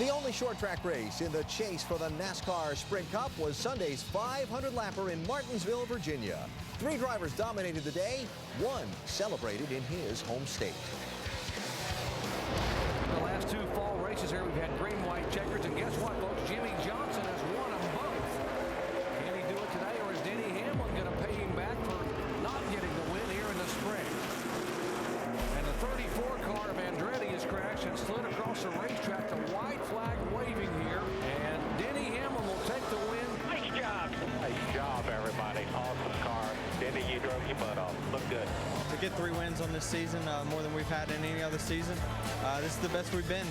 The only short track race in the chase for the NASCAR Sprint Cup was Sunday's 500-lapper in Martinsville, Virginia. 3 drivers dominated the day. 1 celebrated in his home state. The last 2 fall races here, we've had green-white checkers, and guess what, folks? Jimmy Johnson has won them both. Can he do it today, or is Denny Hamlin going to pay him back for not getting the win here in the spring? And the 34 car of Andretti has crashed and slid across the racetrack. The white flag waving here, and Denny Hamlin will take the win. Nice job. Nice job, everybody. Awesome car. Denny, you drove your butt off. Look good. To get 3 wins on this season, more than we've had in any other season, this is the best we've been.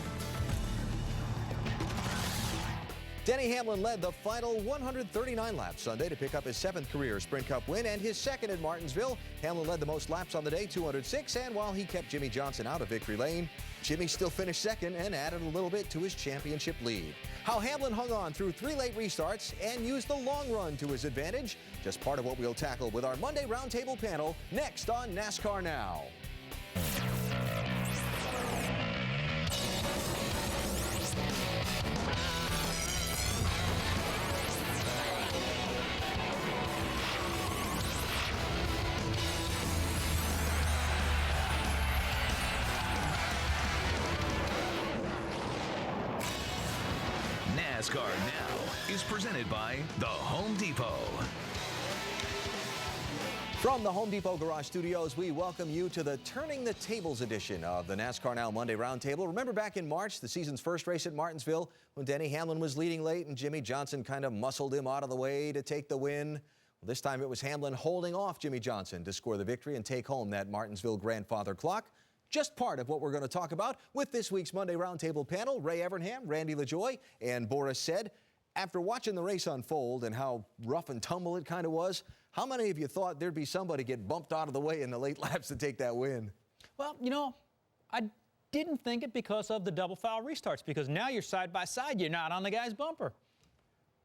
Denny Hamlin led the final 139 laps Sunday to pick up his 7th career Sprint Cup win and his 2nd at Martinsville. Hamlin led the most laps on the day, 206, and while he kept Jimmy Johnson out of victory lane, Jimmy still finished 2nd and added a little bit to his championship lead. How Hamlin hung on through 3 late restarts and used the long run to his advantage, just part of what we'll tackle with our Monday Roundtable panel next on NASCAR Now. NASCAR Now is presented by the Home Depot. From the Home Depot Garage Studios, we welcome you to the Turning the Tables edition of the NASCAR Now Monday Roundtable. Remember back in March, the season's first race at Martinsville, when Denny Hamlin was leading late and Jimmy Johnson kind of muscled him out of the way to take the win? Well, this time it was Hamlin holding off Jimmy Johnson to score the victory and take home that Martinsville grandfather clock. Just part of what we're going to talk about with this week's Monday Roundtable panel. Ray Evernham, Randy LaJoie, and Boris said, after watching the race unfold and how rough and tumble it kind of was, how many of you thought there'd be somebody get bumped out of the way in the late laps to take that win? Well, you know, I didn't think it because of the double foul restarts, because now you're side by side, you're not on the guy's bumper.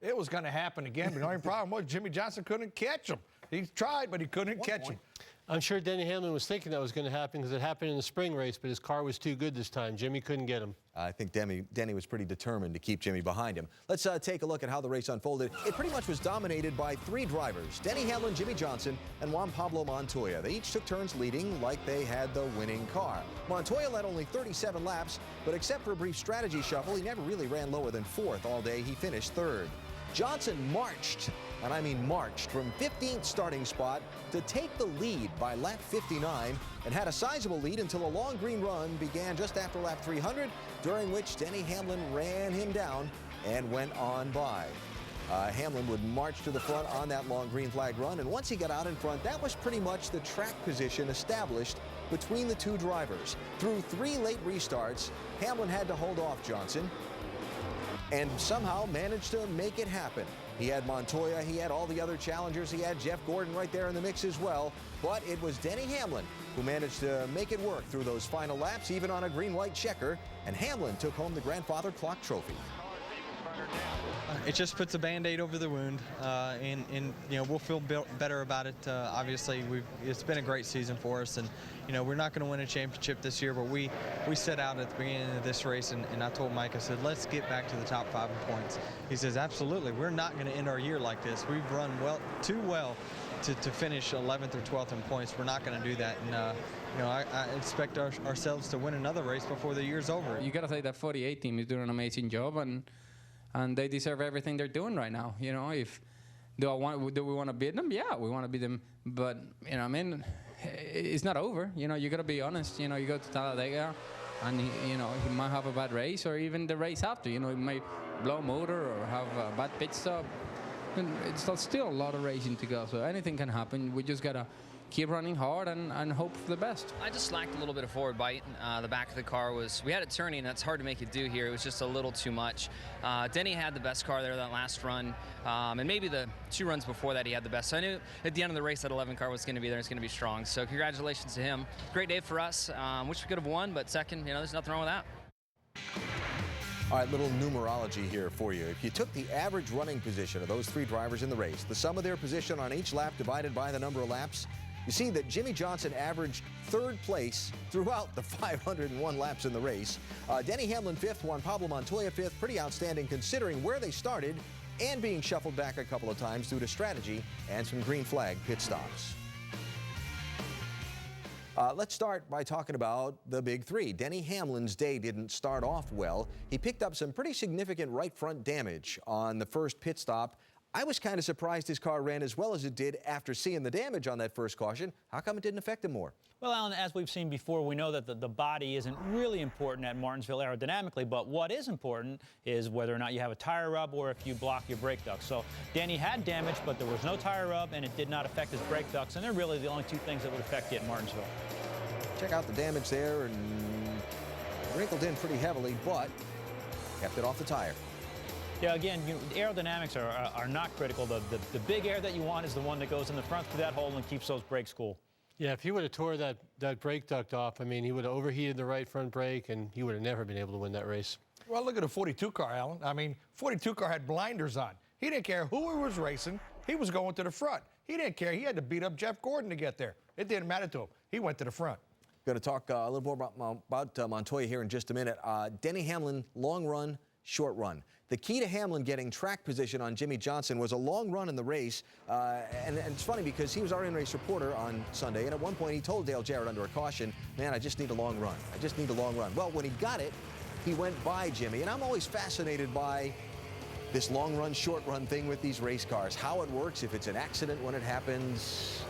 It was going to happen again, but the only problem was Jimmy Johnson couldn't catch him. He tried, but he couldn't catch him. I'm sure Denny Hamlin was thinking that was going to happen because it happened in the spring race, but his car was too good this time. Jimmy couldn't get him. I think Denny was pretty determined to keep Jimmy behind him. Let's take a look at how the race unfolded. It pretty much was dominated by 3 drivers, Denny Hamlin, Jimmy Johnson, and Juan Pablo Montoya. They each took turns leading like they had the winning car. Montoya led only 37 laps, but except for a brief strategy shuffle, he never really ran lower than 4th all day. He finished 3rd. Johnson marched, and I mean marched, from 15th starting spot to take the lead by lap 59 and had a sizable lead until a long green run began just after lap 300, during which Denny Hamlin ran him down and went on by. Hamlin would march to the front on that long green flag run, and once he got out in front, that was pretty much the track position established between the 2 drivers. Through 3 late restarts, Hamlin had to hold off Johnson and somehow managed to make it happen. He had Montoya, he had all the other challengers, he had Jeff Gordon right there in the mix as well, but it was Denny Hamlin who managed to make it work through those final laps, even on a green-white checker, and Hamlin took home the grandfather clock trophy. It just puts a Band-Aid over the wound, and you know, we'll feel better about it. Obviously, it's been a great season for us, and you know, we're not going to win a championship this year, but we set out at the beginning of this race, and I told Mike, I said, let's get back to the top 5 in points. He says, absolutely, we're not going to end our year like this. We've run too well to finish 11th or 12th in points. We're not going to do that, and you know, I expect ourselves to win another race before the year's over. You got to say that 48 team is doing an amazing job, and they deserve everything they're doing right now. You know, do we want to beat them? Yeah, we want to beat them. But you know, I mean, it's not over. You know, you got to be honest. You know, you go to Talladega, and you know, he might have a bad race, or even the race after. You know, he might blow a motor or have a bad pit stop. And it's still a lot of racing to go, so anything can happen. We just gotta keep running hard and hope for the best. I just lacked a little bit of forward bite. The back of the car we had it turning, that's hard to make it do here. It was just a little too much. Denny had the best car there that last run, and maybe the 2 runs before that he had the best. So I knew at the end of the race that 11 car was going to be there, it's going to be strong. So congratulations to him. Great day for us. Wish we could have won, but second, you know, there's nothing wrong with that. All right, little numerology here for you. If you took the average running position of those 3 drivers in the race, the sum of their position on each lap divided by the number of laps, you see that Jimmy Johnson averaged third place throughout the 501 laps in the race. Denny Hamlin fifth, Juan Pablo Montoya fifth. Pretty outstanding considering where they started and being shuffled back a couple of times due to strategy and some green flag pit stops. Let's start by talking about the big three. Denny Hamlin's day didn't start off well. He picked up some pretty significant right front damage on the first pit stop. I was kind of surprised his car ran as well as it did after seeing the damage on that first caution. How come it didn't affect him more? Well, Alan, as we've seen before, we know that the body isn't really important at Martinsville aerodynamically, but what is important is whether or not you have a tire rub or if you block your brake ducts. So Denny had damage, but there was no tire rub, and it did not affect his brake ducts, and they're really the only two things that would affect you at Martinsville. Check out the damage there, and wrinkled in pretty heavily, but kept it off the tire. Yeah, again, aerodynamics are not critical. The big air that you want is the one that goes in the front through that hole and keeps those brakes cool. Yeah, if he would have tore that brake duct off, I mean, he would have overheated the right front brake, and he would have never been able to win that race. Well, look at the 42 car, Alan. I mean, 42 car had blinders on. He didn't care who he was racing. He was going to the front. He didn't care. He had to beat up Jeff Gordon to get there. It didn't matter to him. He went to the front. Going to talk a little more about Montoya here in just a minute. Denny Hamlin, long run, short run. The key to Hamlin getting track position on Jimmy Johnson was a long run in the race. And it's funny because he was our in-race reporter on Sunday, and at one point he told Dale Jarrett under a caution, man, I just need a long run. I just need a long run. Well, when he got it, he went by Jimmy. And I'm always fascinated by this long run, short run thing with these race cars, how it works, if it's an accident when it happens.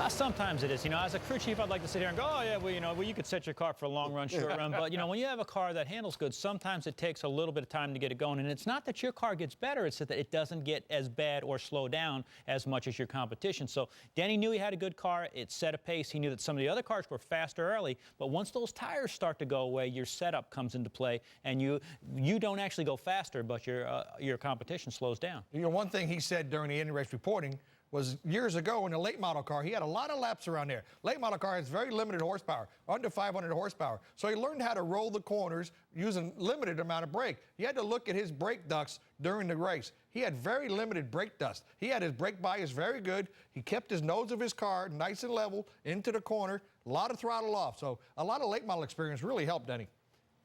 Sometimes it is. As a crew chief, I'd like to sit here and go, oh, yeah, well, you could set your car for a long run, short run. But, when you have a car that handles good, sometimes it takes a little bit of time to get it going. And it's not that your car gets better. It's that it doesn't get as bad or slow down as much as your competition. So Denny knew he had a good car. It set a pace. He knew that some of the other cars were faster early. But once those tires start to go away, your setup comes into play. And you don't actually go faster, but your competition slows down. One thing he said during the in-race reporting was years ago in a late model car, he had a lot of laps around there. Late model car has very limited horsepower, under 500 horsepower. So he learned how to roll the corners using limited amount of brake. You had to look at his brake ducts during the race. He had very limited brake dust. He had his brake bias very good. He kept his nose of his car nice and level into the corner, a lot of throttle off. So a lot of late model experience really helped Denny.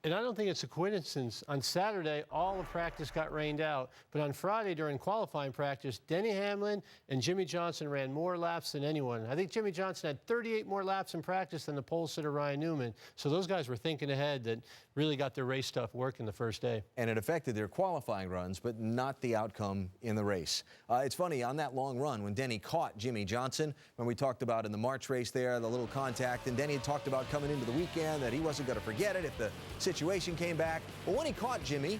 And I don't think it's a coincidence. On Saturday, all of practice got rained out. But on Friday, during qualifying practice, Denny Hamlin and Jimmy Johnson ran more laps than anyone. I think Jimmy Johnson had 38 more laps in practice than the pole sitter Ryan Newman. So those guys were thinking ahead that really got their race stuff working the first day. And it affected their qualifying runs, but not the outcome in the race. It's funny, on that long run, when Denny caught Jimmy Johnson, when we talked about in the March race there, the little contact, and Denny had talked about coming into the weekend that he wasn't going to forget it if the situation came back. But when he caught Jimmy,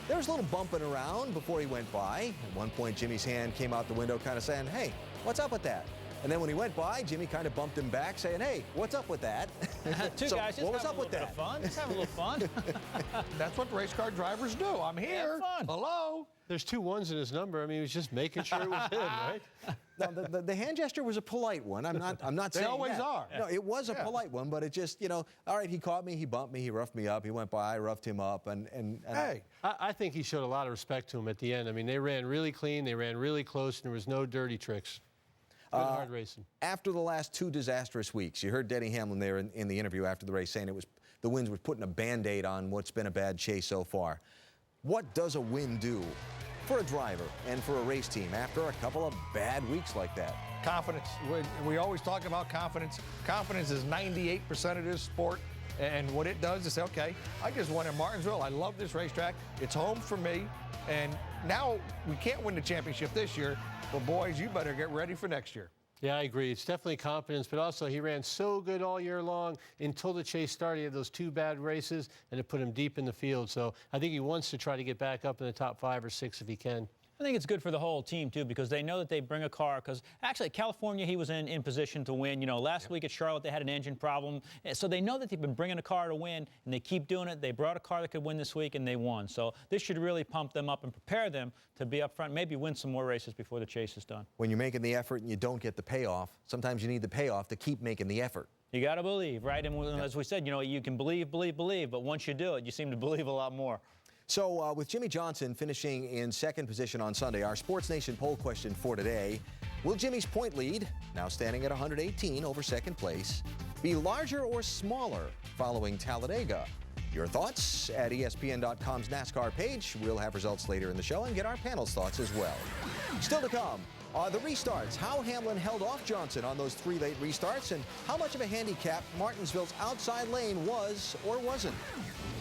there was a little bumping around before he went by. At one point, Jimmy's hand came out the window kind of saying, hey, what's up with that? And then when he went by, Jimmy kind of bumped him back saying, hey, what's up with that? Two guys, just what was have up a with little bit of fun. Just have a little fun. That's what race car drivers do. I'm here. Hello. There's 2 1s in his number. I mean, he was just making sure it was him, right? Now, the hand gesture was a polite one. I'm not saying they always that. are. No, it was a polite one, but it just, all right, he caught me, he bumped me, he roughed me up, he went by, I roughed him up, and hey. I think he showed a lot of respect to him at the end. I mean, they ran really clean, they ran really close, and there was no dirty tricks. Good hard racing. After the last 2 disastrous weeks, you heard Denny Hamlin there in the interview after the race saying the winds were putting a Band-Aid on what's been a bad chase so far. What does a win do for a driver and for a race team after a couple of bad weeks like that? Confidence. We always talk about confidence. Confidence is 98% of this sport. And what it does is say, okay, I just won in Martinsville. I love this racetrack. It's home for me. And now we can't win the championship this year. But boys, you better get ready for next year. Yeah, I agree. It's definitely confidence, but also he ran so good all year long until the chase started. He had those 2 bad races, and it put him deep in the field. So I think he wants to try to get back up in the top 5 or 6 if he can. I think it's good for the whole team, too, because they know that they bring a car. Because actually, at California, he was in position to win. Last week at Charlotte, they had an engine problem. So they know that they've been bringing a car to win, and they keep doing it. They brought a car that could win this week, and they won. So this should really pump them up and prepare them to be up front, maybe win some more races before the chase is done. When you're making the effort and you don't get the payoff, sometimes you need the payoff to keep making the effort. You got to believe, right? And as we said, you can believe, but once you do it, you seem to believe a lot more. So with Jimmy Johnson finishing in 2nd position on Sunday, our Sports Nation poll question for today, Will Jimmy's point lead, now standing at 118 over second place, be larger or smaller following Talladega? Your thoughts at ESPN.com's NASCAR page. We'll have results later in the show and get our panel's thoughts as well. Still to come are the restarts, how Hamlin held off Johnson on those 3 late restarts, and how much of a handicap Martinsville's outside lane was or wasn't.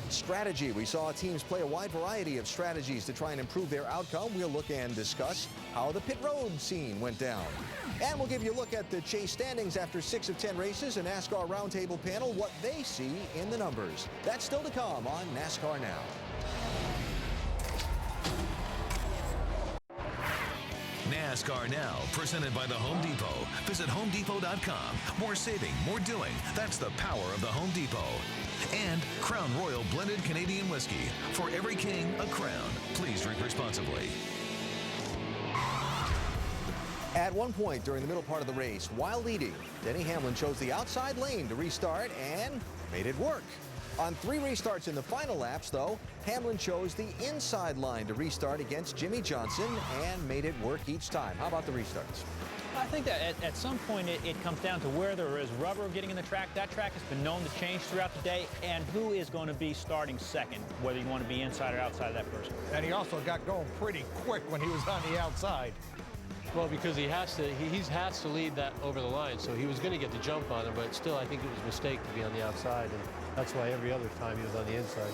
Strategy. We saw teams play a wide variety of strategies to try and improve their outcome. We'll look and discuss how the pit road scene went down. And we'll give you a look at the chase standings after 6 of 10 races, a NASCAR roundtable panel, what they see in the numbers. That's still to come on NASCAR Now. NASCAR Now, presented by the Home Depot. Visit HomeDepot.com. More saving, more doing. That's the power of the Home Depot. And Crown Royal Blended Canadian Whiskey. For every king, a crown. Please drink responsibly. At one point during the middle part of the race, while leading, Denny Hamlin chose the outside lane to restart and made it work. On 3 restarts in the final laps, though, Hamlin chose the inside line to restart against Jimmy Johnson and made it work each time. How about the restarts? I think that at some point it comes down to where there is rubber getting in the track. That track has been known to change throughout the day, and who is going to be starting second, whether you want to be inside or outside of that person. And he also got going pretty quick when he was on the outside. Well, because he has to lead that over the line, so he was going to get the jump on him, but still I think it was a mistake to be on the outside, and that's why every other time he was on the inside.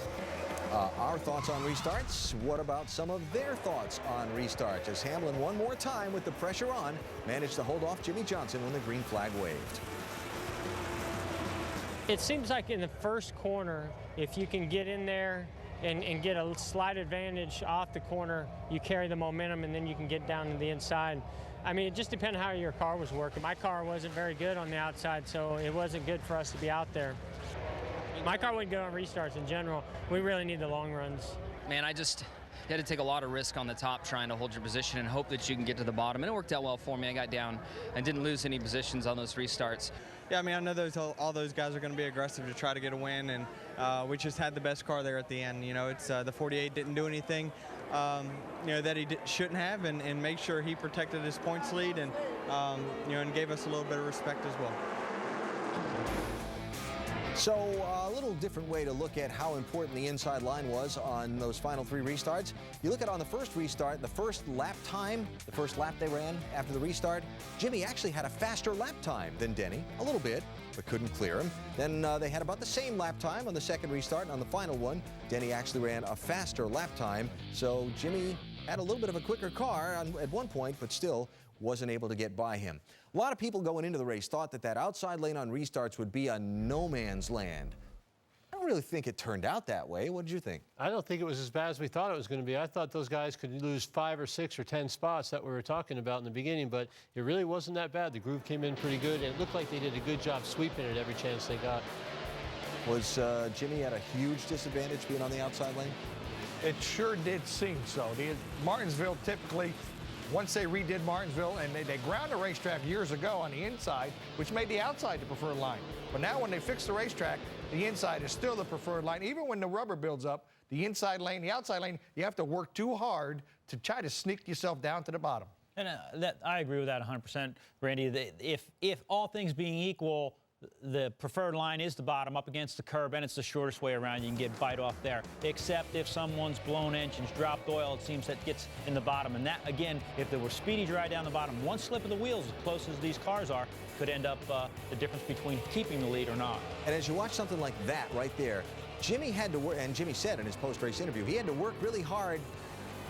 Our thoughts on restarts. What about some of their thoughts on restarts? As Hamlin one more time with the pressure on, managed to hold off Jimmy Johnson when the green flag waved. It seems like in the first corner, if you can get in there and get a slight advantage off the corner, you carry the momentum and then you can get down to the inside. I mean, it just depends how your car was working. My car wasn't very good on the outside, so it wasn't good for us to be out there. My car wouldn't go on restarts in general. We really need the long runs. Man, you had to take a lot of risk on the top trying to hold your position and hope that you can get to the bottom. And it worked out well for me. I got down and didn't lose any positions on those restarts. Yeah, I mean, I know all those guys are going to be aggressive to try to get a win, and we just had the best car there at the end. You know, it's the 48 didn't do anything, that he shouldn't have, and make sure he protected his points lead, and and gave us a little bit of respect as well. So a little different way to look at how important the inside line was on those final 3 restarts. You look at on the first restart, the first lap time, the first lap they ran after the restart, Jimmy actually had a faster lap time than Denny, a little bit, but couldn't clear him. Then they had about the same lap time on the second restart, and on the final one, Denny actually ran a faster lap time. So Jimmy had a little bit of a quicker car at one point, but still wasn't able to get by him. A lot of people going into the race thought that outside lane on restarts would be a no man's land. I don't really think it turned out that way. What did you think? I don't think it was as bad as we thought it was going to be. I thought those guys could lose 5 or 6 or 10 spots that we were talking about in the beginning, but it really wasn't that bad. The groove came in pretty good, and it looked like they did a good job sweeping it every chance they got. Was Jimmy at a huge disadvantage being on the outside lane? It sure did seem so. Martinsville typically, once they redid Martinsville, and they ground the racetrack years ago on the inside, which made the outside the preferred line. But now when they fix the racetrack, the inside is still the preferred line. Even when the rubber builds up, the inside lane, the outside lane, you have to work too hard to try to sneak yourself down to the bottom. And I agree with that 100%, Randy. If all things being equal, the preferred line is the bottom up against the curb, and it's the shortest way around. You can get bite off there, except if someone's blown engines, dropped oil, it seems that gets in the bottom. And that, again, if there were speedy dry down the bottom, one slip of the wheels, as close as these cars are, could end up the difference between keeping the lead or not. And as you watch something like that right there, Jimmy had to work, and Jimmy said in his post-race interview, he had to work really hard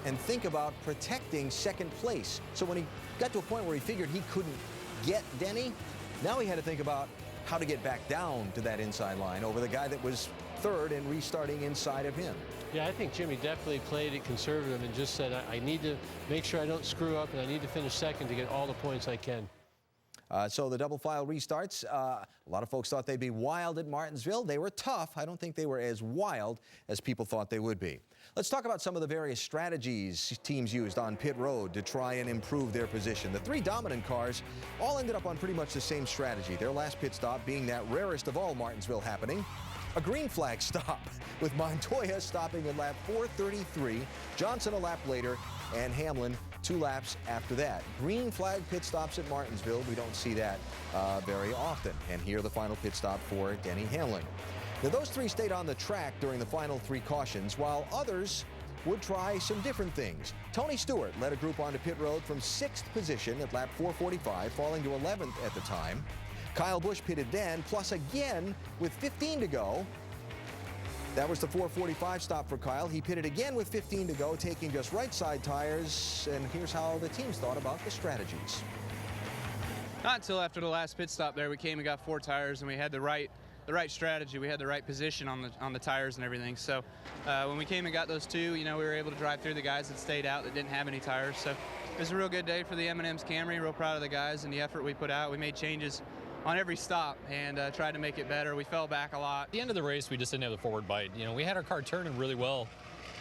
and think about protecting second place. So when he got to a point where he figured he couldn't get Denny, now he had to think about how to get back down to that inside line over the guy that was third and restarting inside of him. Yeah, I think Jimmy definitely played it conservative and just said, I need to make sure I don't screw up, and I need to finish second to get all the points I can. So the double file restarts, a lot of folks thought they'd be wild at Martinsville. They were tough. I don't think they were as wild as people thought they would be. Let's talk about some of the various strategies teams used on pit road to try and improve their position. The 3 dominant cars all ended up on pretty much the same strategy, their last pit stop being that rarest of all Martinsville happening, a green flag stop, with Montoya stopping at lap 433, Johnson a lap later, and Hamlin 2 laps after that. Green flag pit stops at Martinsville. We don't see that very often. And here the final pit stop for Denny Hamlin. Now, those 3 stayed on the track during the final 3 cautions, while others would try some different things. Tony Stewart led a group onto pit road from 6th position at lap 445, falling to 11th at the time. Kyle Busch pitted then, plus again with 15 to go. That was the 445 stop for Kyle. He pitted again with 15 to go, taking just right side tires. And here's how the teams thought about the strategies. Not until after the last pit stop there, we came and got 4 tires, and we had the right strategy. We had the right position on the tires and everything. So when we came and got those 2, we were able to drive through the guys that stayed out that didn't have any tires. So it was a real good day for the M&M's Camry. Real proud of the guys and the effort we put out. We made changes on every stop and tried to make it better. We fell back a lot. At the end of the race, we just didn't have the forward bite. We had our car turning really well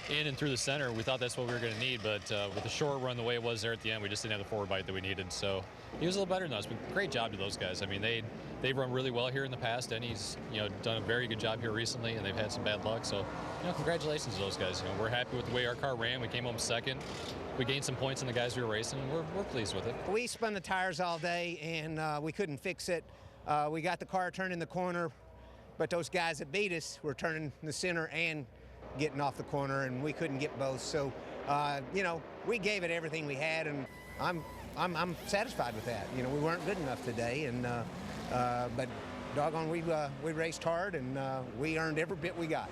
in and through the center. We thought that's what we were going to need, but with the short run the way it was there at the end, we just didn't have the forward bite that we needed. So he was a little better than us, but great job to those guys. I mean, they've run really well here in the past, and he's done a very good job here recently, and they've had some bad luck. So congratulations to those guys. We're happy with the way our car ran. We came home 2nd. We gained some points in the guys we were racing, and we're pleased with it. We spun the tires all day, and we couldn't fix it. We got the car turning the corner, but those guys that beat us were turning the center and getting off the corner, and we couldn't get both. So, we gave it everything we had, and I'm satisfied with that. We weren't good enough today, and but doggone, we raced hard, and we earned every bit we got.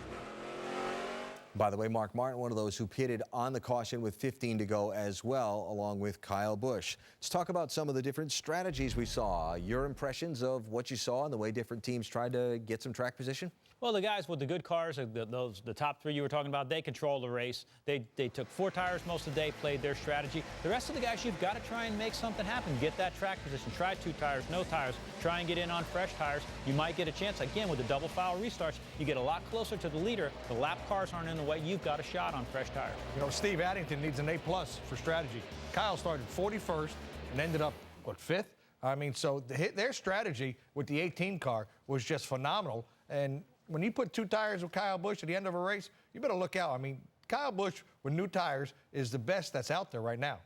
By the way, Mark Martin, one of those who pitted on the caution with 15 to go as well, along with Kyle Busch. Let's talk about some of the different strategies we saw. Your impressions of what you saw and the way different teams tried to get some track position? Well, the guys with the good cars, the top 3 you were talking about, they controlled the race. They took 4 tires most of the day, played their strategy. The rest of the guys, you've got to try and make something happen. Get that track position. Try 2 tires, no tires. Try and get in on fresh tires. You might get a chance. Again, with the double foul restarts, you get a lot closer to the leader. The lap cars aren't in the way. You've got a shot on fresh tires. Steve Addington needs an A+ for strategy. Kyle started 41st and ended up, 5th? I mean, so their strategy with the 18 car was just phenomenal. And when you put 2 tires with Kyle Busch at the end of a race, you better look out. I mean, Kyle Busch with new tires is the best that's out there right now.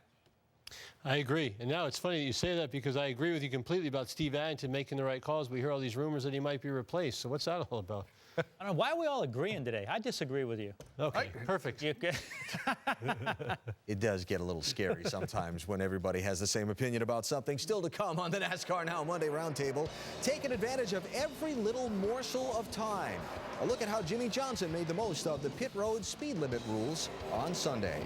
I agree. And now it's funny that you say that because I agree with you completely about Steve Addington making the right calls. We hear all these rumors that he might be replaced. So what's that all about? I don't know. Why are we all agreeing today? I disagree with you. Okay, perfect. It does get a little scary sometimes when everybody has the same opinion about something. Still to come on the NASCAR Now Monday Roundtable, taking advantage of every little morsel of time. A look at how Jimmy Johnson made the most of the pit road speed limit rules on Sunday.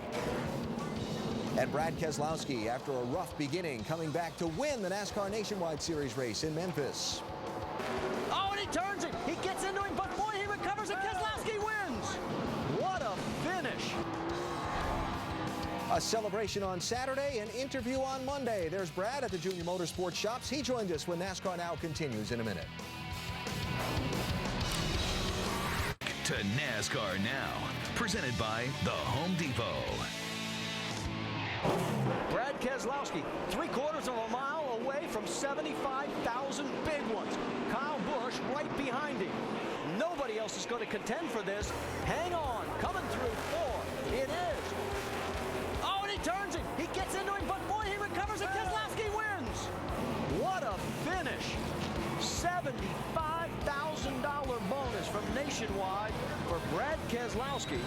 And Brad Keselowski, after a rough beginning, coming back to win the NASCAR Nationwide Series race in Memphis. Oh, and he turns it. He gets into him, but boy, he recovers, and Keselowski wins. What a finish. A celebration on Saturday, an interview on Monday. There's Brad at the Junior Motorsports Shops. He joined us when NASCAR Now continues in a minute. To NASCAR Now, presented by the Home Depot. Brad Keselowski, 3/4 of a mile away from 75,000 big ones. Kyle Busch right behind him. Nobody else is going to contend for this. Hang on, coming through 4. It is. Oh, and he turns it. He gets into him, but boy, he recovers, and Keselowski wins. What a finish. $75,000 bonus from Nationwide for Brad Keselowski.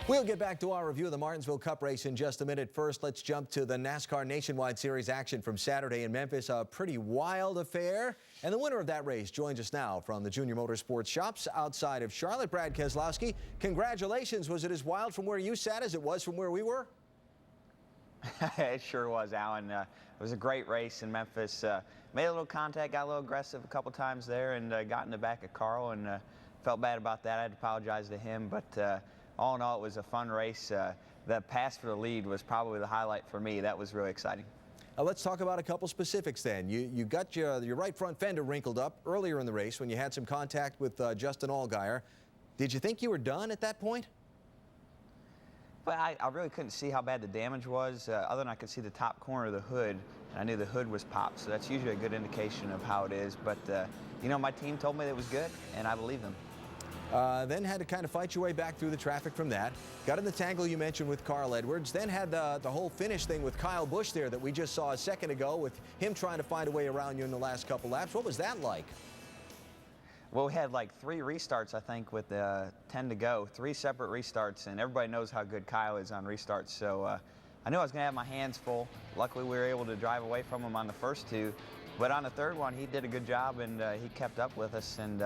We'll get back to our review of the Martinsville Cup race in just a minute. First, let's jump to the NASCAR Nationwide Series action from Saturday in Memphis. A pretty wild affair. And the winner of that race joins us now from the Junior Motorsports Shops outside of Charlotte. Brad Keselowski, congratulations. Was it as wild from where you sat as it was from where we were? It sure was, Alan. It was a great race in Memphis. Made a little contact, got a little aggressive a couple times there, and got in the back of Carl, and felt bad about that. I had to apologize to him, but all in all, it was a fun race. The pass for the lead was probably the highlight for me. That was really exciting. Let's talk about a couple specifics then. You got your right front fender wrinkled up earlier in the race when you had some contact with Justin Allgaier. Did you think you were done at that point? But I really couldn't see how bad the damage was, other than I could see the top corner of the hood, and I knew the hood was popped, so that's usually a good indication of how it is. But, you know, my team told me that it was good, and I believe them. Then had to kind of fight your way back through the traffic from that. Got in the tangle you mentioned with Carl Edwards. Then had the whole finish thing with Kyle Busch there that we just saw a second ago, with him trying to find a way around you in the last couple laps. What was that like? Well, we had like 3 restarts, I think, with 10 to go. 3 separate restarts, and everybody knows how good Kyle is on restarts. So I knew I was going to have my hands full. Luckily, we were able to drive away from him on the first 2. But on the third one, he did a good job, and he kept up with us and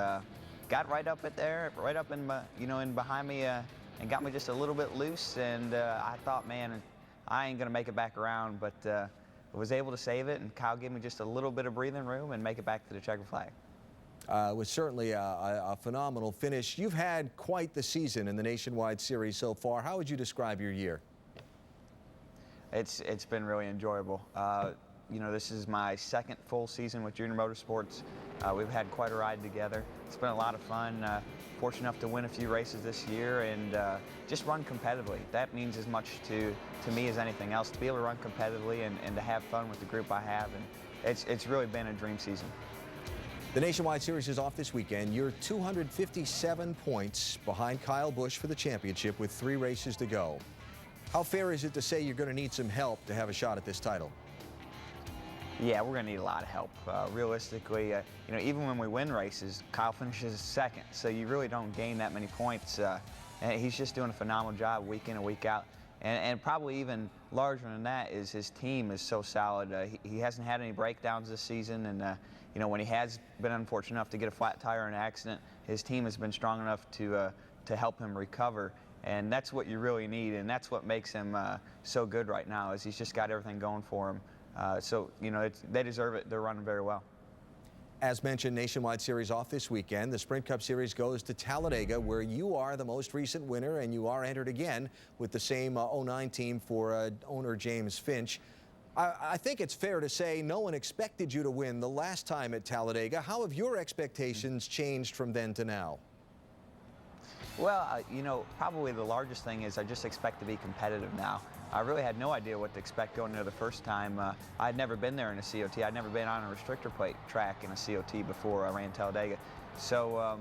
got right up at there, right up in, in behind me, and got me just a little bit loose. And I thought, man, I ain't going to make it back around, but I was able to save it, and Kyle gave me just a little bit of breathing room and make it back to the checkered flag. It was certainly a phenomenal finish. You've had quite the season in the Nationwide Series so far. How would you describe your year? It's been really enjoyable. This is my 2nd full season with Junior Motorsports. We've had quite a ride together. It's been a lot of fun. Fortunate enough to win a few races this year and just run competitively. That means as much to me as anything else, to be able to run competitively and to have fun with the group I have. And it's really been a dream season. The Nationwide Series is off this weekend. You're 257 points behind Kyle Busch for the championship with 3 races to go. How fair is it to say you're going to need some help to have a shot at this title? Yeah, we're going to need a lot of help. Realistically, even when we win races, Kyle finishes 2nd, so you really don't gain that many points. And he's just doing a phenomenal job week in and week out. And probably even larger than that is his team is so solid. He hasn't had any breakdowns this season, and when he has been unfortunate enough to get a flat tire in an accident, his team has been strong enough to help him recover. And that's what you really need, and that's what makes him so good right now, is he's just got everything going for him. They deserve it. They're running very well. As mentioned, Nationwide Series off this weekend. The Sprint Cup Series goes to Talladega, where you are the most recent winner, and you are entered again with the same 09 team for owner James Finch. I think it's fair to say no one expected you to win the last time at Talladega. How have your expectations changed from then to now? Well, probably the largest thing is I just expect to be competitive now. I really had no idea what to expect going into the first time. I'd never been there in a COT. I'd never been on a restrictor plate track in a COT before I ran Talladega. So,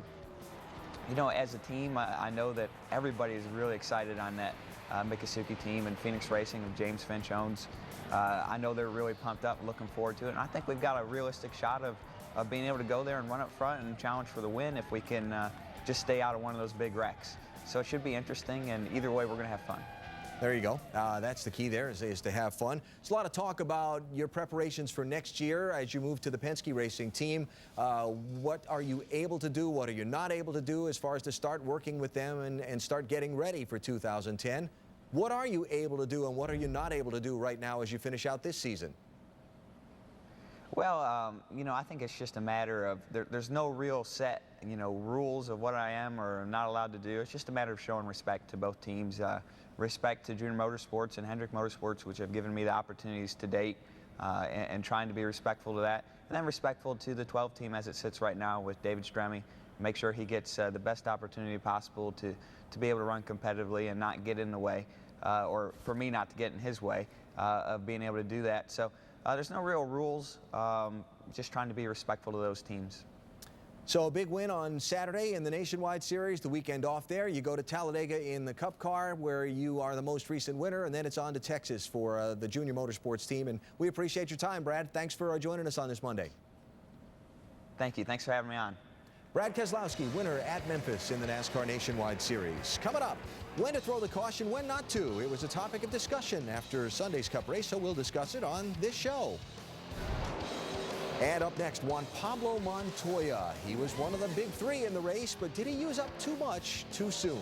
as a team, I know that everybody is really excited on that Mikasuki team and Phoenix Racing that James Finch owns. I know they're really pumped up, looking forward to it. And I think we've got a realistic shot of being able to go there and run up front and challenge for the win if we can just stay out of one of those big wrecks. So it should be interesting, and either way, we're going to have fun. There you go. That's the key there, is to have fun. There's a lot of talk about your preparations for next year as you move to the Penske Racing team. What are you able to do? What are you not able to do as far as to start working with them and start getting ready for 2010? What are you able to do and what are you not able to do right now as you finish out this season? Well, I think it's just a matter of there's no real set, rules of what I am or not allowed to do. It's just a matter of showing respect to both teams, respect to Junior Motorsports and Hendrick Motorsports, which have given me the opportunities to date, and trying to be respectful to that. And then respectful to the 12 team as it sits right now with David Stremme. Make sure he gets the best opportunity possible to be able to run competitively and not get in the way, or for me not to get in his way of being able to do that. So. There's no real rules, just trying to be respectful to those teams. So a big win on Saturday in the Nationwide Series, the weekend off there. You go to Talladega in the Cup car where you are the most recent winner, and then it's on to Texas for the Junior Motorsports team. And we appreciate your time, Brad. Thanks for joining us on this Monday. Thank you. Thanks for having me on. Brad Keselowski, winner at Memphis in the NASCAR Nationwide Series. Coming up, when to throw the caution, when not to. It was a topic of discussion after Sunday's Cup race, so we'll discuss it on this show. And up next, Juan Pablo Montoya. He was one of the big 3 in the race, but did he use up too much too soon?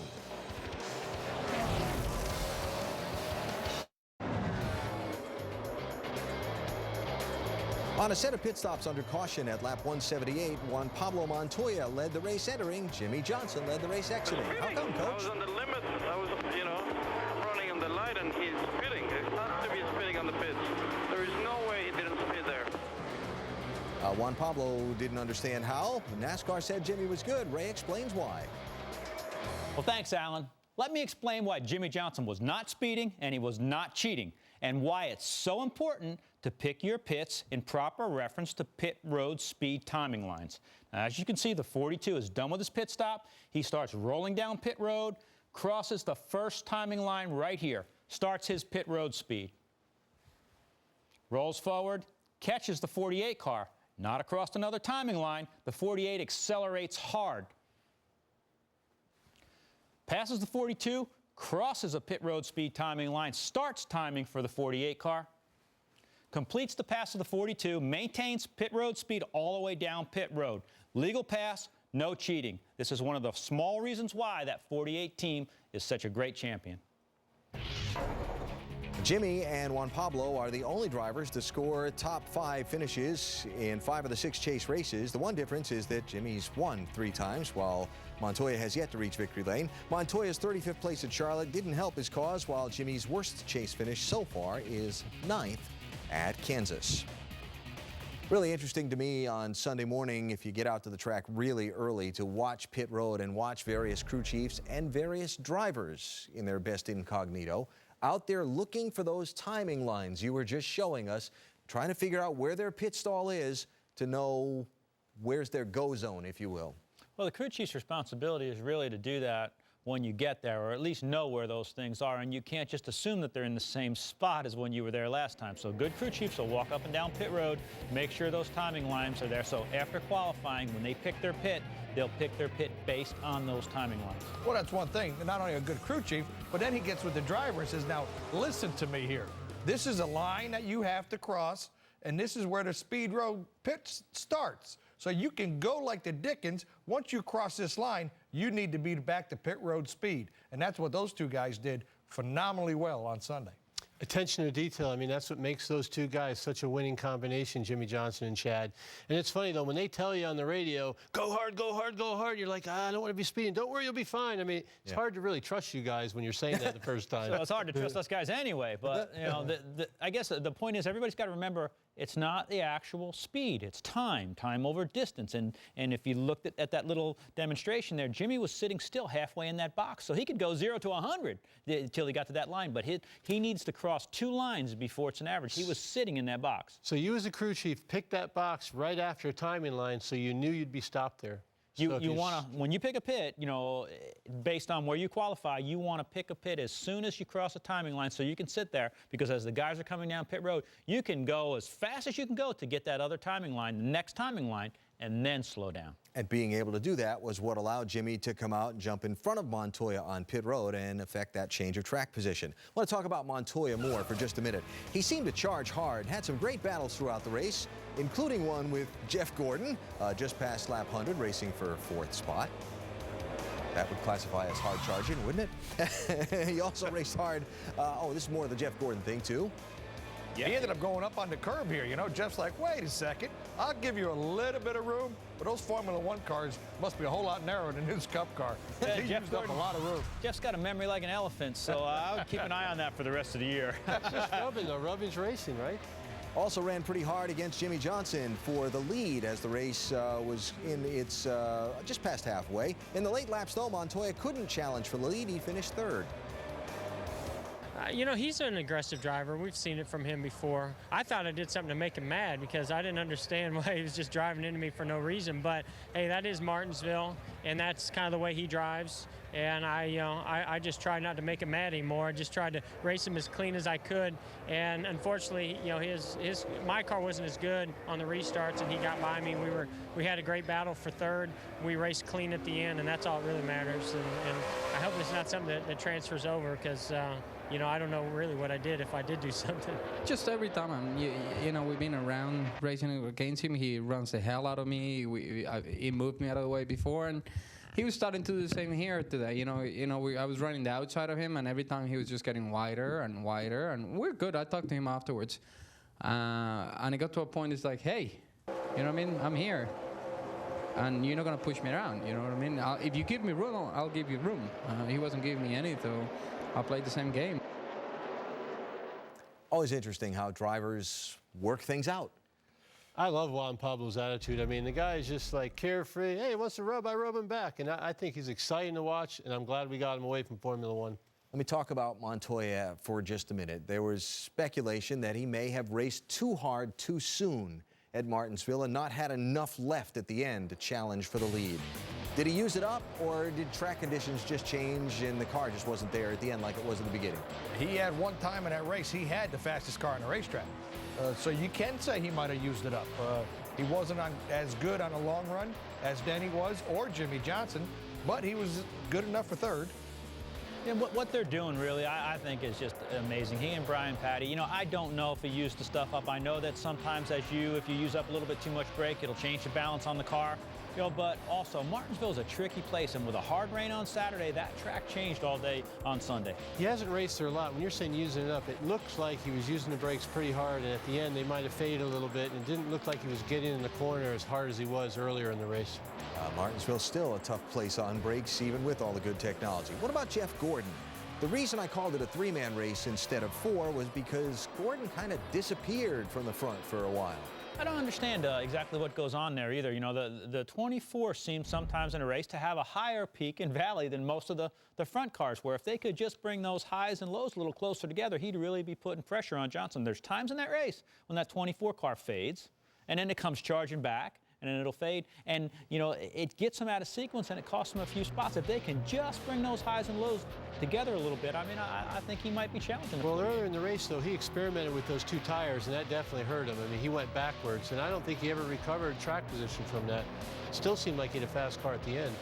On a set of pit stops under caution at lap 178, Juan Pablo Montoya led the race entering. Jimmy Johnson led the race exiting. How come, Coach? I was on the limit. I was, running on the light, and he's spitting. It's not to be spitting on the pits. There is no way he didn't spit there. Juan Pablo didn't understand how. NASCAR said Jimmy was good. Ray explains why. Well, thanks, Alan. Let me explain why Jimmy Johnson was not speeding and he was not cheating, and why it's so important to pick your pits in proper reference to pit road speed timing lines. Now, as you can see, the 42 is done with his pit stop. He starts rolling down pit road, crosses the first timing line right here, starts his pit road speed. Rolls forward, catches the 48 car, not across another timing line. The 48 accelerates hard. Passes the 42, crosses a pit road speed timing line, starts timing for the 48 car, completes the pass of the 42, maintains pit road speed all the way down pit road. Legal pass, no cheating. This is one of the small reasons why that 48 team is such a great champion. Jimmy and Juan Pablo are the only drivers to score top 5 finishes in 5 of the 6 chase races. The one difference is that Jimmy's won 3 times, while Montoya has yet to reach victory lane. Montoya's 35th place at Charlotte didn't help his cause, while Jimmy's worst chase finish so far is 9th at Kansas. Really interesting to me on Sunday morning, if you get out to the track really early, to watch pit road and watch various crew chiefs and various drivers in their best incognito out there looking for those timing lines you were just showing us, trying to figure out where their pit stall is to know where's their go zone, if you will. Well, the crew chief's responsibility is really to do that when you get there, or at least know where those things are, and you can't just assume that they're in the same spot as when you were there last time. So good crew chiefs will walk up and down pit road, make sure those timing lines are there, so after qualifying, when they pick their pit, they'll pick their pit based on those timing lines. Well, that's one thing. Not only a good crew chief, but then he gets with the driver and says, now, listen to me here. This is a line that you have to cross, and this is where the speed road pit starts. So you can go like the Dickens. Once you cross this line, you need to be back to pit road speed. And that's what those 2 guys did phenomenally well on Sunday. Attention to detail, I mean, that's what makes those 2 guys such a winning combination, Jimmy Johnson and Chad. And it's funny, though, when they tell you on the radio, go hard, go hard, go hard, you're like, I don't want to be speeding. Don't worry, you'll be fine. I mean, it's hard to really trust you guys when you're saying that the first time. So it's hard to trust us guys anyway, but you know, I guess the point is everybody's got to remember it's not the actual speed, it's time over distance. And if you looked at that little demonstration there, Jimmy was sitting still halfway in that box, so he could go 0 to 100 until he got to that line, but he needs to cross 2 lines before it's an average. He was sitting in that box. So you as a crew chief picked that box right after a timing line, so you knew you'd be stopped there. You want to, when you pick a pit, you know, based on where you qualify, you want to pick a pit as soon as you cross a timing line so you can sit there, because as the guys are coming down pit road, you can go as fast as you can go to get that other timing line, the next timing line, and then slow down. And being able to do that was what allowed Jimmy to come out and jump in front of Montoya on pit road and affect that change of track position. I want to talk about Montoya more for just a minute. He seemed to charge hard, had some great battles throughout the race, including one with Jeff Gordon, just past lap 100, racing for 4th spot. That would classify as hard charging, wouldn't it? He also raced hard. This is more of the Jeff Gordon thing, too. Yeah. He ended up going up on the curb here. You know, Jeff's like, wait a second, I'll give you a little bit of room, but those Formula One cars must be a whole lot narrower than his Cup car. He used up a lot of room. Jeff's got a memory like an elephant, so I would keep an eye on that for the rest of the year. Just rubbing, though. Rubbing's racing, right? Also ran pretty hard against Jimmy Johnson for the lead as the race was in its just past halfway. In the late laps, though, Montoya couldn't challenge for the lead. He finished 3rd. You know, he's an aggressive driver. We've seen it from him before. I thought I did something to make him mad because I didn't understand why he was just driving into me for no reason. But, hey, that is Martinsville, and that's kind of the way he drives. And I just tried not to make him mad anymore. I just tried to race him as clean as I could. And unfortunately, you know, my car wasn't as good on the restarts, and he got by me. We had a great battle for 3rd. We raced clean at the end, and that's all that really matters. And I hope it's not something that transfers over because, you know, I don't know really what I did if I did do something. Just every time, you know, we've been around racing against him. He runs the hell out of me. He moved me out of the way before, and he was starting to do the same here today. I was running the outside of him, and every time he was just getting wider and wider, and we're good. I talked to him afterwards, and it got to a point. It's like, hey, you know what I mean? I'm here, and you're not gonna push me around. You know what I mean? If you give me room, I'll give you room. He wasn't giving me any, so I played the same game. Always interesting how drivers work things out. I love Juan Pablo's attitude. I mean, the guy is just like carefree. Hey, he wants to rub, I rub him back. And I think he's exciting to watch, and I'm glad we got him away from Formula One. Let me talk about Montoya for just a minute. There was speculation that he may have raced too hard too soon at Martinsville and not had enough left at the end to challenge for the lead. Did he use it up, or did track conditions just change and the car just wasn't there at the end like it was at the beginning? He had one time in that race, he had the fastest car on the racetrack. So you can say he might have used it up. He wasn't as good on a long run as Denny was or Jimmy Johnson, but he was good enough for third. Yeah, what they're doing, really, I think is just amazing. He and Brian Patty, you know, I don't know if he used the stuff up. I know that sometimes if you use up a little bit too much brake, it'll change the balance on the car. You know, but also, Martinsville is a tricky place, and with a hard rain on Saturday, that track changed all day on Sunday. He hasn't raced there a lot. When you're saying using it up, it looks like he was using the brakes pretty hard, and at the end, they might have faded a little bit, and it didn't look like he was getting in the corner as hard as he was earlier in the race. Martinsville's still a tough place on brakes, even with all the good technology. What about Jeff Gordon? The reason I called it a three-man race instead of four was because Gordon kind of disappeared from the front for a while. I don't understand exactly what goes on there either. You know, the 24 seems sometimes in a race to have a higher peak and valley than most of the front cars, where if they could just bring those highs and lows a little closer together, he'd really be putting pressure on Johnson. There's times in that race when that 24 car fades, and then it comes charging back, and then it'll fade, and you know, it gets them out of sequence and it costs them a few spots. If they can just bring those highs and lows together a little bit, I mean, I think he might be challenging. Well, earlier in the race, though, he experimented with those two tires, and that definitely hurt him. I mean, he went backwards, and I don't think he ever recovered track position from that. Still seemed like he had a fast car at the end.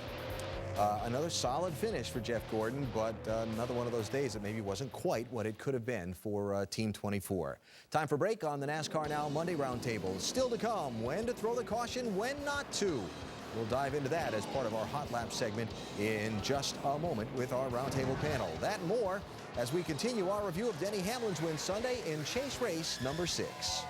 Another solid finish for Jeff Gordon, but another one of those days that maybe wasn't quite what it could have been for Team 24. Time for break on the NASCAR Now Monday Roundtable. Still to come, when to throw the caution, when not to. We'll dive into that as part of our Hot Lap segment in just a moment with our Roundtable panel. That and more as we continue our review of Denny Hamlin's win Sunday in chase race number 6.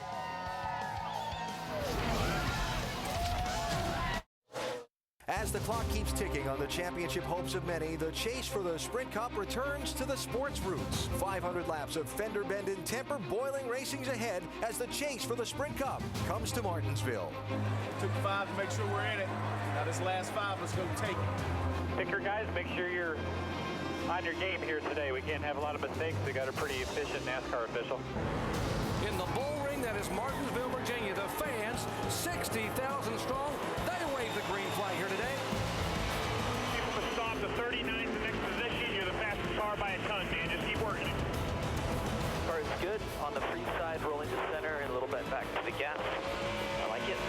As the clock keeps ticking on the championship hopes of many, the chase for the Sprint Cup returns to the sports roots. 500 laps of fender bend and temper boiling racing's ahead as the chase for the Sprint Cup comes to Martinsville. Took 5 to make sure we're in it. Now this last 5, let's go take it. Picker guys, make sure you're on your game here today. We can't have a lot of mistakes. We got a pretty efficient NASCAR official. In the bull ring that is Martinsville, Virginia, the fans, 60,000 strong, they wave the green flag here today. People to stop the 39th in next position. You're the fastest car by a ton, man. Just keep working it. Car is good on the free side, rolling to center and a little bit back to the gas. I like it.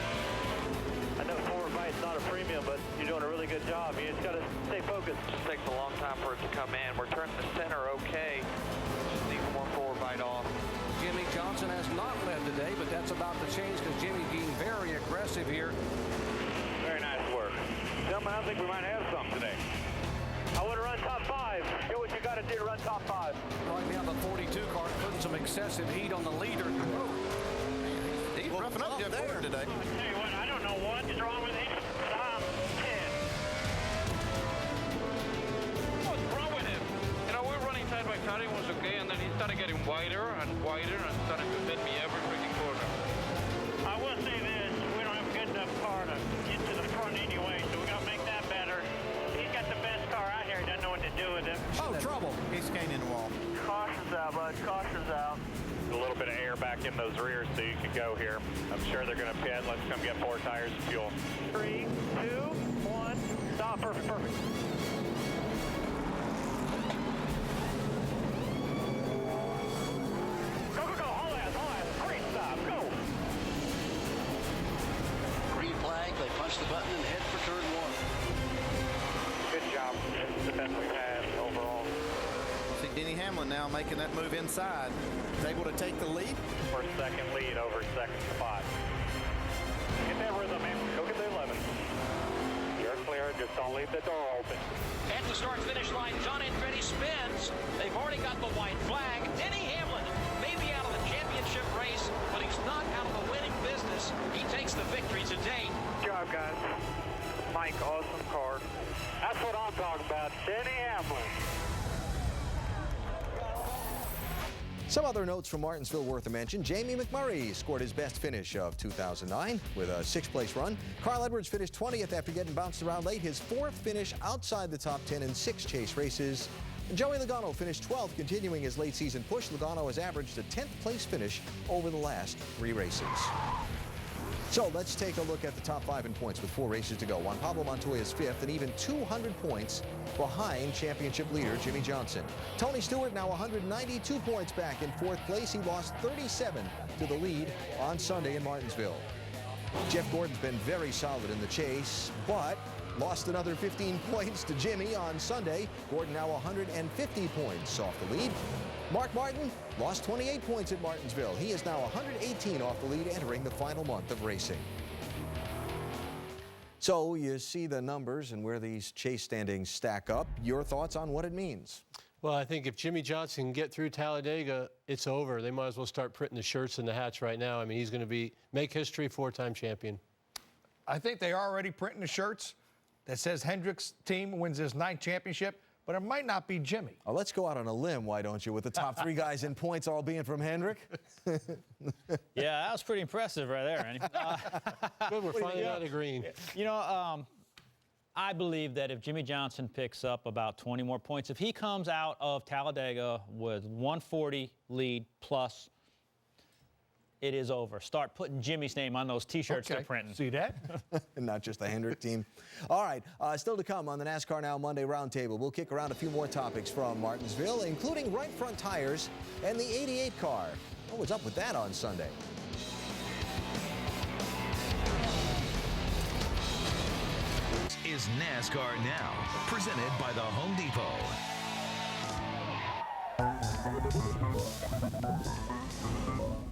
I know forward bite's not a premium, but you're doing a really good job. You just got to stay focused. Just takes a long time for it to come in. We're turning the center okay. Just need more forward bite off. Jimmy Johnson has not led today, but that's about to change because Jimmy's being very aggressive here. Very nice work. Gentlemen, I think we might have some today. I want to run top 5. Do what you got to do to run top 5. Right now, the 42 car putting some excessive heat on the leader. He's roughing up Jeff Gordon today. I'll tell you what, I don't know what is wrong with him. Top 10. What's wrong with him? You know, we're running side by side, it was okay, and then he started getting wider and wider and started to bend me every freaking corner. I will say this, we don't have a good enough car to get to the front anyway, so we got to make that better. He's got the best car out here, doesn't know what to do with it. Oh, trouble. He's skating in the wall. Caution's out, bud, caution's out. A little bit of air back in those rears so you can go here. I'm sure they're going to pit. Let's come get 4 tires of fuel. 3, 2, 1, stop, perfect. Go, haul ass, great stop, go. Green flag, they punch the button and head for turn 1. Good job. It's the best we've had overall. See Denny Hamlin now making that move inside. He's able to take the lead. For second lead over second spot. Get that rhythm, man. Go get the 11. You're clear. Just don't leave the door open. At the start-finish line, John Andretti spins. They've already got the white flag. Denny Hamlin may be out of the championship race, but he's not out of the winning business. He takes the victory today. Good job, guys. Mike, awesome car. That's what I'm talking about. Denny Hamlin. Some other notes from Martinsville worth a mention. Jamie McMurray scored his best finish of 2009 with a 6th-place run. Carl Edwards finished 20th after getting bounced around late. His 4th finish outside the top 10 in 6 chase races. And Joey Logano finished 12th, continuing his late season push. Logano has averaged a 10th place finish over the last 3 races. So let's take a look at the top 5 in points with 4 races to go. Juan Pablo Montoya is 5th and even 200 points behind championship leader Jimmie Johnson. Tony Stewart now 192 points back in 4th place. He lost 37 to the lead on Sunday in Martinsville. Jeff Gordon's been very solid in the chase, but lost another 15 points to Jimmy on Sunday. Gordon now 150 points off the lead. Mark Martin lost 28 points at Martinsville. He is now 118 off the lead entering the final month of racing. So you see the numbers and where these chase standings stack up. Your thoughts on what it means? Well, I think if Jimmie Johnson can get through Talladega, it's over. They might as well start printing the shirts and the hats right now. I mean, he's going to make history, 4-time champion. I think they are already printing the shirts that says Hendrick's team wins his 9th championship, but it might not be Jimmy. Oh, let's go out on a limb, why don't you, with the top 3 guys in points all being from Hendrick? Yeah, that was pretty impressive right there, Andy. Good, we're finally out of green. You know, I believe that if Jimmie Johnson picks up about 20 more points, if he comes out of Talladega with 140 lead plus, it is over. Start putting Jimmy's name on those T-shirts they're printing. See that? And not just the Hendrick team. All right, still to come on the NASCAR Now Monday Roundtable. We'll kick around a few more topics from Martinsville, including right front tires and the 88 car. What was up with that on Sunday? Is NASCAR Now, presented by the Home Depot.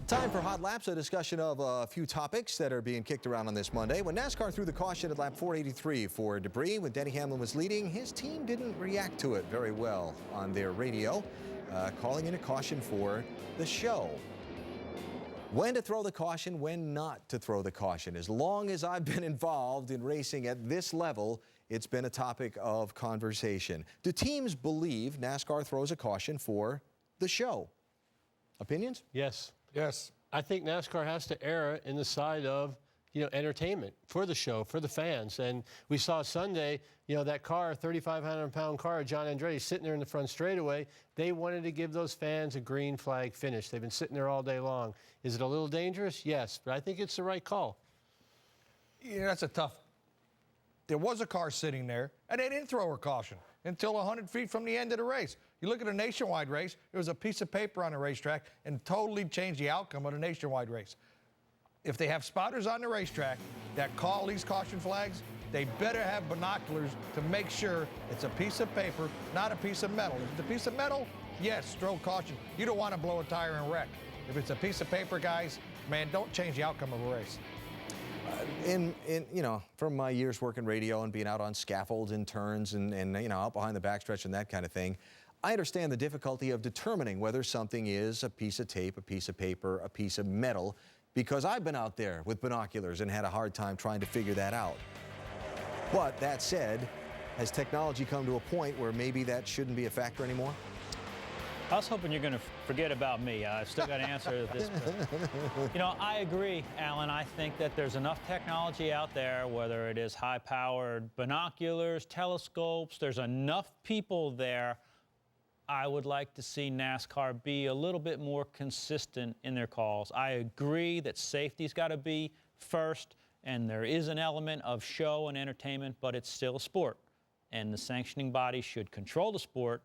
Time for Hot Laps, a discussion of a few topics that are being kicked around on this Monday. When NASCAR threw the caution at lap 483 for debris, when Denny Hamlin was leading, his team didn't react to it very well on their radio, calling in a caution for the show. When to throw the caution, when not to throw the caution. As long as I've been involved in racing at this level, it's been a topic of conversation. Do teams believe NASCAR throws a caution for the show? Opinions? Yes. Yes. I think NASCAR has to err in the side of, entertainment for the show, for the fans. And we saw Sunday, that car, 3,500-pound car, John Andretti, sitting there in the front straightaway. They wanted to give those fans a green flag finish. They've been sitting there all day long. Is it a little dangerous? Yes, but I think it's the right call. Yeah, that's a tough. There was a car sitting there, and they didn't throw a caution until 100 feet from the end of the race. You look at a nationwide race, there was a piece of paper on the racetrack and totally changed the outcome of the nationwide race. If they have spotters on the racetrack that call these caution flags, they better have binoculars to make sure it's a piece of paper, not a piece of metal. If it's a piece of metal, yes, throw caution. You don't want to blow a tire and wreck. If it's a piece of paper, guys, man, don't change the outcome of a race. From my years working radio and being out on scaffolds and turns and out behind the backstretch and that kind of thing, I understand the difficulty of determining whether something is a piece of tape, a piece of paper, a piece of metal, because I've been out there with binoculars and had a hard time trying to figure that out. But that said, has technology come to a point where maybe that shouldn't be a factor anymore? I was hoping you're going to forget about me. I've still got to answer this. I agree, Alan. I think that there's enough technology out there, whether it is high-powered binoculars, telescopes, there's enough people there. I would like to see NASCAR be a little bit more consistent in their calls. I agree that safety's got to be first, and there is an element of show and entertainment, but it's still a sport. And the sanctioning body should control the sport,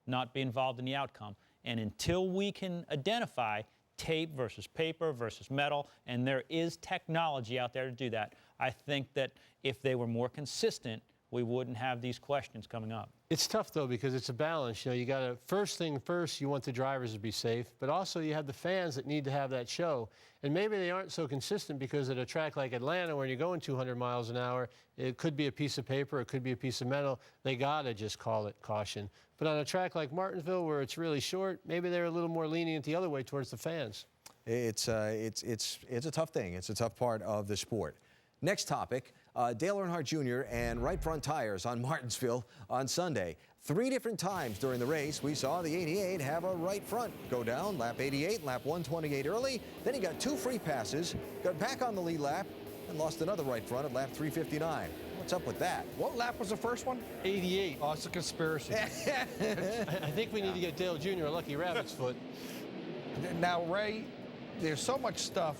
not be involved in the outcome. And until we can identify tape versus paper versus metal, and there is technology out there to do that, I think that if they were more consistent, we wouldn't have these questions coming up. It's tough, though, because it's a balance. You got to, first thing first, you want the drivers to be safe, but also you have the fans that need to have that show. And maybe they aren't so consistent because at a track like Atlanta, where you're going 200 miles an hour, it could be a piece of paper, it could be a piece of metal. They got to just call it caution. But on a track like Martinsville, where it's really short, maybe they're a little more lenient the other way towards the fans. It's a tough thing. It's a tough part of the sport. Next topic, Dale Earnhardt Jr. and right front tires on Martinsville on Sunday. 3 different times during the race, we saw the 88 have a right front go down, lap 88, lap 128 early. Then he got 2 free passes, got back on the lead lap, and lost another right front at lap 359. What's up with that? What lap was the first one? 88. Oh, it's a conspiracy. I think we need to get Dale Jr. a lucky rabbit's foot. Now, Ray, there's so much stuff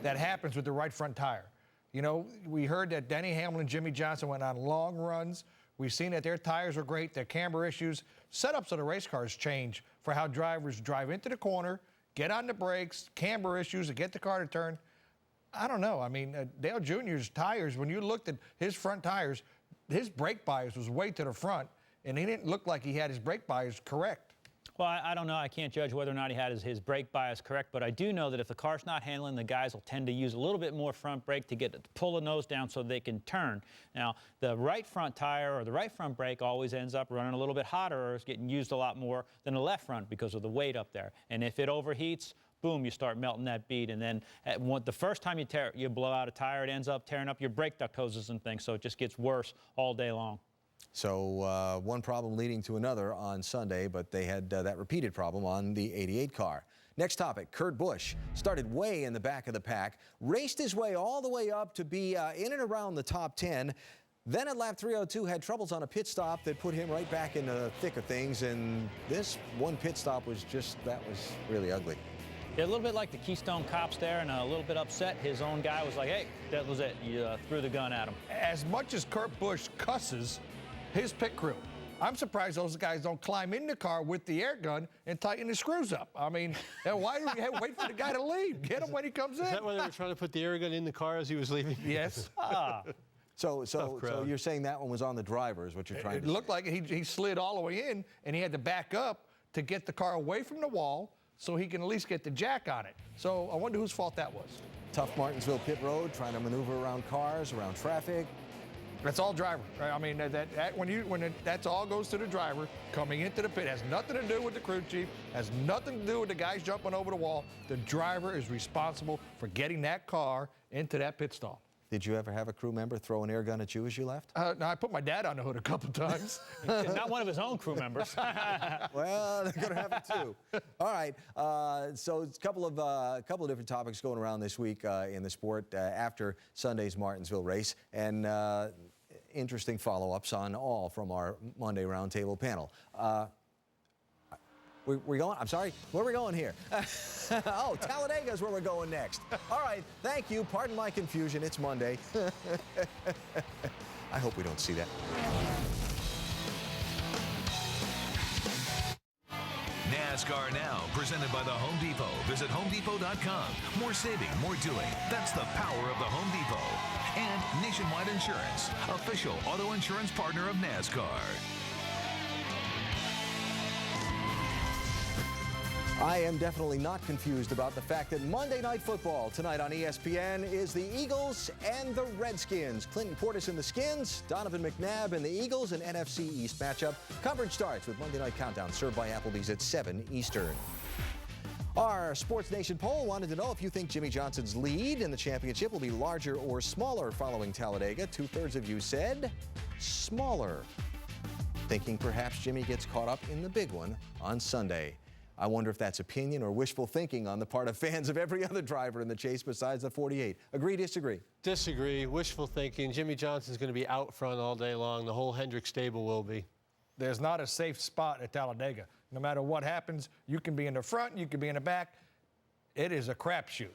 that happens with the right front tire. You know, we heard that Denny Hamlin and Jimmy Johnson went on long runs. We've seen that their tires are great, their camber issues. Setups of the race cars change for how drivers drive into the corner, get on the brakes, camber issues, and get the car to turn. I don't know. I mean, Dale Jr.'s tires, when you looked at his front tires, his brake bias was way to the front, and he didn't look like he had his brake bias correct. Well, I don't know. I can't judge whether or not he had his brake bias correct, but I do know that if the car's not handling, the guys will tend to use a little bit more front brake to pull the nose down so they can turn. Now, the right front tire or the right front brake always ends up running a little bit hotter or is getting used a lot more than the left front because of the weight up there. And if it overheats, boom, you start melting that bead. And then the first time you blow out a tire, it ends up tearing up your brake duct hoses and things, so it just gets worse all day long. So one problem leading to another on Sunday, but they had that repeated problem on the 88 car. Next topic, Kurt Busch started way in the back of the pack, raced his way all the way up to be in and around the top 10. Then at lap 302 had troubles on a pit stop that put him right back in the thick of things. And this one pit stop was that was really ugly. Yeah, a little bit like the Keystone Cops there, and a little bit upset. His own guy was like, hey, that was it. You threw the gun at him. As much as Kurt Busch cusses his pit crew, I'm surprised those guys don't climb in the car with the air gun and tighten the screws up. I mean, why do we have to wait for the guy to leave? Get him when he comes in. Is that why they were trying to put the air gun in the car as he was leaving? Yes. So you're saying that one was on the driver is what you're trying to say? It looked like he slid all the way in, and he had to back up to get the car away from the wall so he can at least get the jack on it. So I wonder whose fault that was. Tough Martinsville pit road, trying to maneuver around cars, around traffic. That's all driver. I mean, that's all goes to the driver coming into the pit. It has nothing to do with the crew chief. Has nothing to do with the guys jumping over the wall. The driver is responsible for getting that car into that pit stall. Did you ever have a crew member throw an air gun at you as you left? No, I put my dad on the hood a couple times. Not one of his own crew members. Well, they're going to have it too. All right. So it's a couple of different topics going around this week in the sport after Sunday's Martinsville race, and interesting follow-ups on all from our Monday roundtable panel. We're going? I'm sorry. Where are we going here? Oh, Talladega is where we're going next. All right. Thank you. Pardon my confusion. It's Monday. I hope we don't see that. NASCAR Now, presented by the Home Depot. Visit HomeDepot.com. More saving, more doing. That's the power of the Home Depot. And Nationwide Insurance, official auto insurance partner of NASCAR. I am definitely not confused about the fact that Monday Night Football tonight on ESPN is the Eagles and the Redskins. Clinton Portis and the Skins, Donovan McNabb and the Eagles, an NFC East matchup. Coverage starts with Monday Night Countdown, served by Applebee's at 7 Eastern. Our Sports Nation poll wanted to know if you think Jimmy Johnson's lead in the championship will be larger or smaller following Talladega. 2/3 of you said smaller, thinking perhaps Jimmy gets caught up in the big one on Sunday. I wonder if that's opinion or wishful thinking on the part of fans of every other driver in the chase besides the 48. Agree, disagree? Disagree. Wishful thinking. Jimmy Johnson's going to be out front all day long. The whole Hendrick stable will be. There's not a safe spot at Talladega. No matter what happens, you can be in the front, you can be in the back. It is a crapshoot.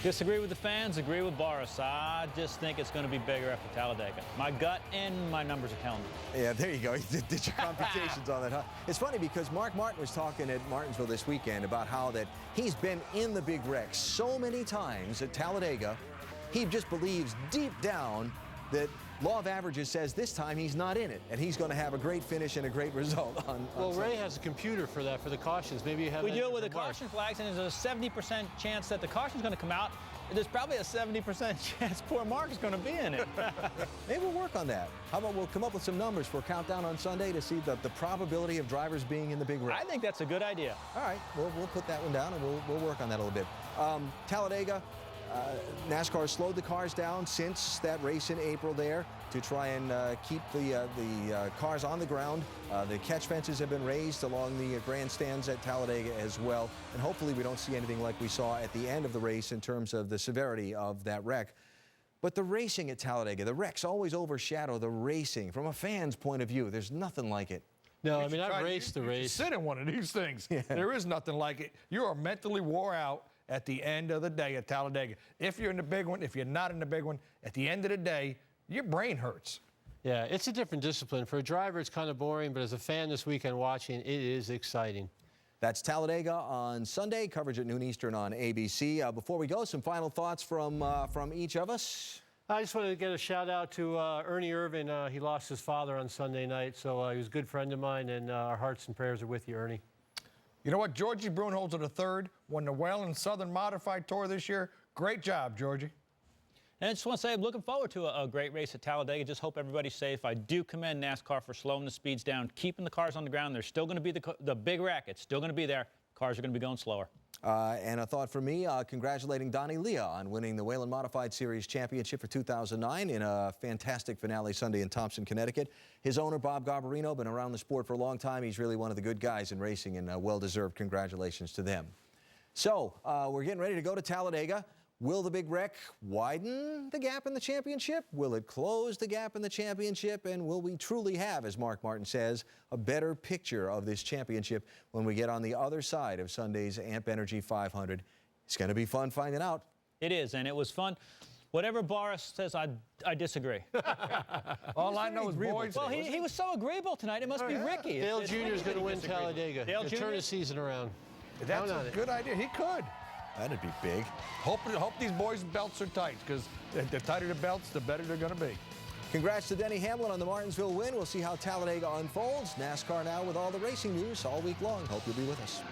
Disagree with the fans, agree with Boris. I just think it's going to be bigger after Talladega. My gut and my numbers are telling me. Yeah, there you go. You did your computations on that, huh? It's funny because Mark Martin was talking at Martinsville this weekend about how that he's been in the big wrecks so many times at Talladega, he just believes deep down that law of averages says this time he's not in it, and he's going to have a great finish and a great result on Well, Sunday. Ray has a computer for that, for the cautions. Maybe you have We do it with the caution flags, and there's a 70% chance that the caution's going to come out. There's probably a 70% chance poor Mark is going to be in it. Maybe we'll work on that. How about we'll come up with some numbers for Countdown on Sunday to see the probability of drivers being in the big wreck. I think that's a good idea. All right, we'll put that one down, and we'll work on that a little bit. Talladega, NASCAR slowed the cars down since that race in April there to try and keep the cars on the ground. The catch fences have been raised along the grandstands at Talladega as well, and hopefully we don't see anything like we saw at the end of the race in terms of the severity of that wreck. But the racing at Talladega, the wrecks always overshadow the racing. From a fan's point of view, there's nothing like it. No, I mean, I've raced the race. Sit in one of these things. Yeah. There is nothing like it. You are mentally wore out at the end of the day at Talladega. If you're in the big one, if you're not in the big one, at the end of the day, your brain hurts. Yeah, it's a different discipline. For a driver, it's kind of boring, but as a fan this weekend watching, it is exciting. That's Talladega on Sunday, coverage at noon Eastern on ABC. Before we go, some final thoughts from each of us. I just wanted to get a shout out to Ernie Irvin. He lost his father on Sunday night, so he was a good friend of mine, and our hearts and prayers are with you, Ernie. You know what? Georgie Brunholzer III won the Whelen Southern Modified Tour this year. Great job, Georgie. And I just want to say I'm looking forward to a great race at Talladega. Just hope everybody's safe. I do commend NASCAR for slowing the speeds down, keeping the cars on the ground. There's still going to be the big wreck. It's still going to be there. Cars are going to be going slower. And a thought from me, congratulating Donnie Leah on winning the Whelen Modified Series Championship for 2009 in a fantastic finale Sunday in Thompson, Connecticut. His owner, Bob Garbarino, been around the sport for a long time. He's really one of the good guys in racing, and well-deserved congratulations to them. So we're getting ready to go to Talladega. Will the big wreck widen the gap in the championship? Will it close the gap in the championship? And will we truly have, as Mark Martin says, a better picture of this championship when we get on the other side of Sunday's AMP Energy 500? It's going to be fun finding out. It is, and it was fun. Whatever Boris says, I disagree. All I know is boys. Well, he was so agreeable tonight. It must be Ricky. Dale Jr. is going to win Talladega. Dale Jr. Turn the season around. That's a good idea. He could. That'd be big. Hope these boys' belts are tight, because the tighter the belts, the better they're going to be. Congrats to Denny Hamlin on the Martinsville win. We'll see how Talladega unfolds. NASCAR now with all the racing news all week long. Hope you'll be with us.